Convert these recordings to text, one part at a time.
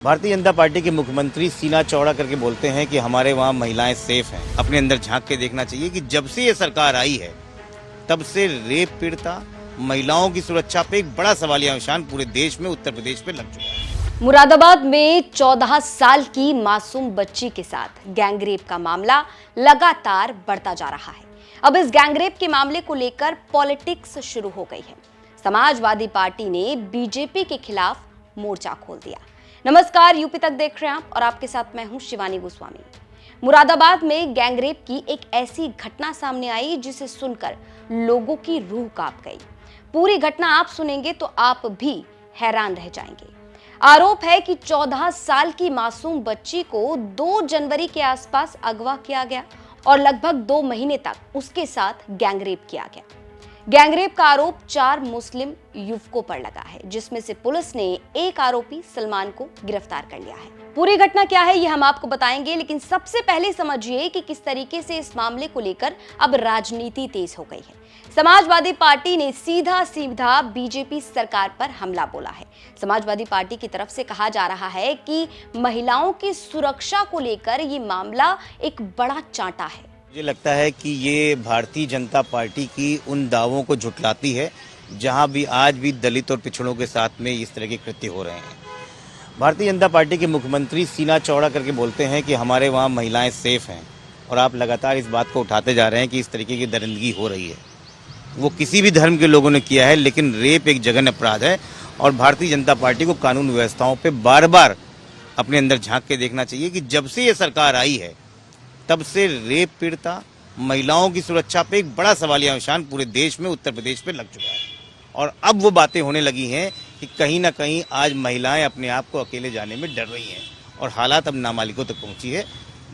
Bharatiya Janata party के मुख्यमंत्री सीना चौड़ा करके बोलते हैं कि हमारे वहाँ महिलाएं सेफ हैं। अपने अंदर झांक के देखना चाहिए कि जब से ये सरकार आई है तब से रेप पीड़िता महिलाओं की सुरक्षा पे एक बड़ा सवालिया निशान पूरे देश में, उत्तर प्रदेश पे लग चुका है। मुरादाबाद में 14 साल की मासूम बच्ची के साथ गैंगरेप का मामला लगातार बढ़ता जा रहा है। अब इस गैंगरेप के मामले को लेकर पॉलिटिक्स शुरू हो गई है। समाजवादी पार्टी ने बीजेपी के खिलाफ मोर्चा खोल दिया। नमस्कार, यूपी तक देख रहे हैं आप और आपके साथ मैं हूं शिवानी गोस्वामी। मुरादाबाद में गैंगरेप की एक ऐसी घटना सामने आई जिसे सुनकर लोगों की रूह कांप गई। पूरी घटना आप सुनेंगे तो आप भी हैरान रह जाएंगे। आरोप है कि 14 साल की मासूम बच्ची को 2 जनवरी के आसपास अगवा किया गया और लगभग 2 महीने तक उसके साथ गैंगरेप किया गया। गैंगरेप का आरोप 4 मुस्लिम युवकों पर लगा है, जिसमें से पुलिस ने एक आरोपी सलमान को गिरफ्तार कर लिया है। पूरी घटना क्या है ये हम आपको बताएंगे, लेकिन सबसे पहले समझिए कि किस तरीके से इस मामले को लेकर अब राजनीति तेज हो गई है। समाजवादी पार्टी ने सीधा सीधा बीजेपी सरकार पर हमला बोला है। समाजवादी पार्टी की तरफ से कहा जा रहा है कि महिलाओं की सुरक्षा को लेकर ये मामला एक बड़ा चांटा है। मुझे लगता है कि ये भारतीय जनता पार्टी की उन दावों को झुठलाती है जहां भी आज भी दलित और पिछड़ों के साथ में इस तरह के कृत्य हो रहे हैं। भारतीय जनता पार्टी के मुख्यमंत्री सीना चौड़ा करके बोलते हैं कि हमारे वहाँ महिलाएं सेफ हैं और आप लगातार इस बात को उठाते जा रहे हैं कि इस तरीके की दरिंदगी हो रही है। वो किसी भी धर्म के लोगों ने किया है, लेकिन रेप एक जघन्य अपराध है और भारतीय जनता पार्टी को कानून व्यवस्थाओं पर बार बार अपने अंदर झांक के देखना चाहिए कि जब से ये सरकार आई है तब से रेप पीड़िता महिलाओं की सुरक्षा पे एक बड़ा सवालिया निशान पूरे देश में, उत्तर प्रदेश पे लग चुका है। और अब वो बातें होने लगी हैं कि कहीं ना कहीं आज महिलाएं अपने आप को अकेले जाने में डर रही हैं और हालात अब नामालिकों तक पहुंची है।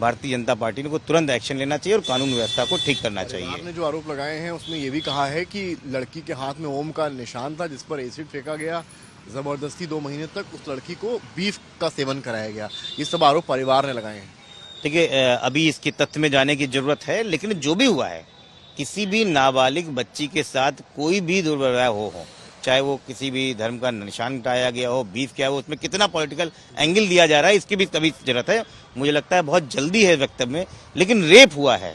भारतीय जनता पार्टी को तुरंत एक्शन लेना चाहिए और कानून व्यवस्था को ठीक करना चाहिए। आपने जो आरोप लगाए हैं उसमें ये भी कहा है कि लड़की के हाथ में ओम का निशान था जिस पर एसिड फेंका गया, जबरदस्ती 2 महीने तक उस लड़की को बीफ का सेवन कराया गया। ये सब आरोप परिवार ने लगाए हैं। देखिए, अभी इसके तथ्य में जाने की जरूरत है, लेकिन जो भी हुआ है, किसी भी नाबालिग बच्ची के साथ कोई भी दुर्व्यवहार हो, चाहे वो किसी भी धर्म का निशान हटाया गया हो, बीफ क्या हो, उसमें कितना पॉलिटिकल एंगल दिया जा रहा है, इसकी भी कभी जरूरत है। मुझे लगता है बहुत जल्दी है वक्तव्य में, लेकिन रेप हुआ है,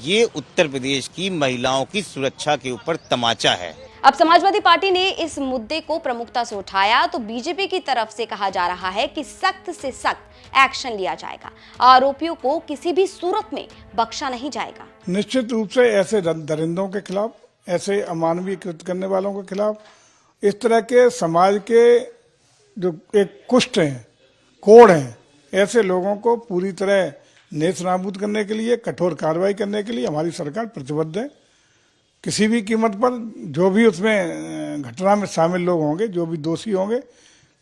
ये उत्तर प्रदेश की महिलाओं की सुरक्षा के ऊपर तमाचा है। अब समाजवादी पार्टी ने इस मुद्दे को प्रमुखता से उठाया तो बीजेपी की तरफ से कहा जा रहा है कि सख्त से सख्त एक्शन लिया जाएगा। आरोपियों को किसी भी सूरत में बख्शा नहीं जाएगा। निश्चित रूप से ऐसे दरिंदों के खिलाफ, ऐसे अमानवीय कृत्य करने वालों के खिलाफ, इस तरह के समाज के जो एक कुष्ठ हैं, कोढ़ हैं, ऐसे लोगों को पूरी तरह नेस्त नाबूद करने के लिए, कठोर कार्रवाई करने के लिए हमारी सरकार प्रतिबद्ध है। किसी भी कीमत पर जो भी उसमें घटना में शामिल लोग होंगे, जो भी दोषी होंगे,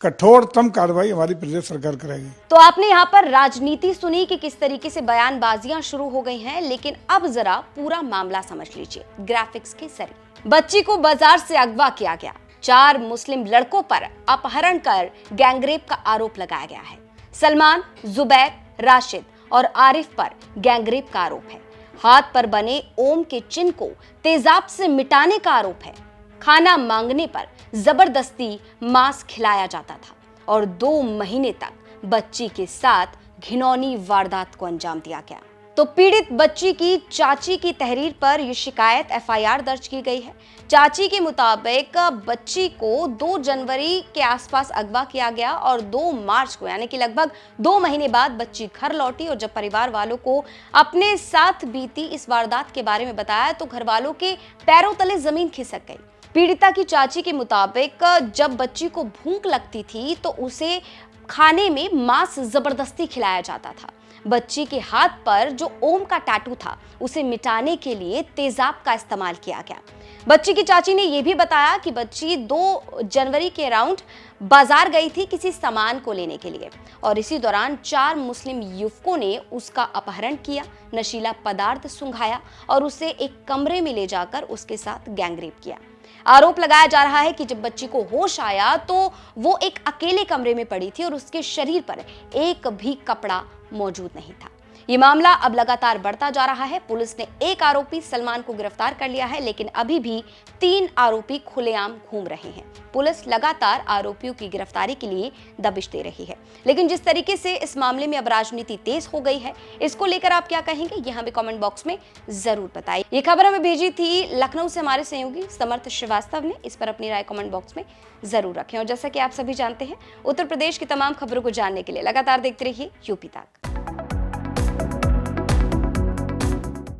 कठोरतम कार्रवाई हमारी प्रदेश सरकार करेगी। तो आपने यहाँ पर राजनीति सुनी कि किस तरीके से बयानबाजियां शुरू हो गई हैं, लेकिन अब जरा पूरा मामला समझ लीजिए ग्राफिक्स के जरिए। बच्ची को बाजार से अगवा किया गया, 4 मुस्लिम लड़कों पर अपहरण कर गैंगरेप का आरोप लगाया गया है। सलमान, जुबैर, राशिद और आरिफ पर गैंगरेप का आरोप है। हाथ पर बने ओम के चिन्ह को तेजाब से मिटाने का आरोप है। खाना मांगने पर जबरदस्ती मांस खिलाया जाता था और 2 महीने तक बच्ची के साथ घिनौनी वारदात को अंजाम दिया गया। तो पीड़ित बच्ची की चाची की तहरीर पर यह शिकायत एफआईआर दर्ज की गई है। चाची के मुताबिक बच्ची को 2 जनवरी के आसपास अगवा किया गया और 2 मार्च को, यानी कि लगभग 2 महीने बाद बच्ची घर लौटी और जब परिवार वालों को अपने साथ बीती इस वारदात के बारे में बताया तो घर वालों के पैरों तले जमीन खिसक गई। पीड़िता की चाची के मुताबिक जब बच्ची को भूख लगती थी तो उसे खाने में मांस जबरदस्ती खिलाया जाता था। बच्ची के हाथ पर जो ओम का टैटू था उसे मिटाने के लिए तेजाब का इस्तेमाल किया गया। बच्ची की चाची ने यह भी बताया कि बच्ची 2 जनवरी के अराउंड बाजार गई थी किसी सामान को लेने के लिए और इसी दौरान 4 मुस्लिम युवकों ने उसका अपहरण किया, नशीला पदार्थ सुंघाया और उसे एक कमरे में ले जाकर उसके साथ गैंगरेप किया। आरोप लगाया जा रहा है कि जब बच्ची को होश आया तो वो एक अकेले कमरे में पड़ी थी और उसके शरीर पर एक भी कपड़ा मौजूद नहीं था। ये मामला अब लगातार बढ़ता जा रहा है। पुलिस ने एक आरोपी सलमान को गिरफ्तार कर लिया है, लेकिन अभी भी 3 आरोपी खुलेआम घूम रहे हैं। पुलिस लगातार आरोपियों की गिरफ्तारी के लिए दबिश दे रही है, लेकिन जिस तरीके से इस मामले में अब राजनीति तेज हो गई है, इसको लेकर आप क्या कहेंगे, ये हमें कमेंट बॉक्स में जरूर बताइए। ये खबर हमें भेजी थी लखनऊ से हमारे सहयोगी समर्थ श्रीवास्तव ने। इस पर अपनी राय कमेंट बॉक्स में जरूर रखें। और जैसा कि आप सभी जानते हैं, उत्तर प्रदेश की तमाम खबरों को जानने के लिए लगातार देखते रहिए यूपी तक।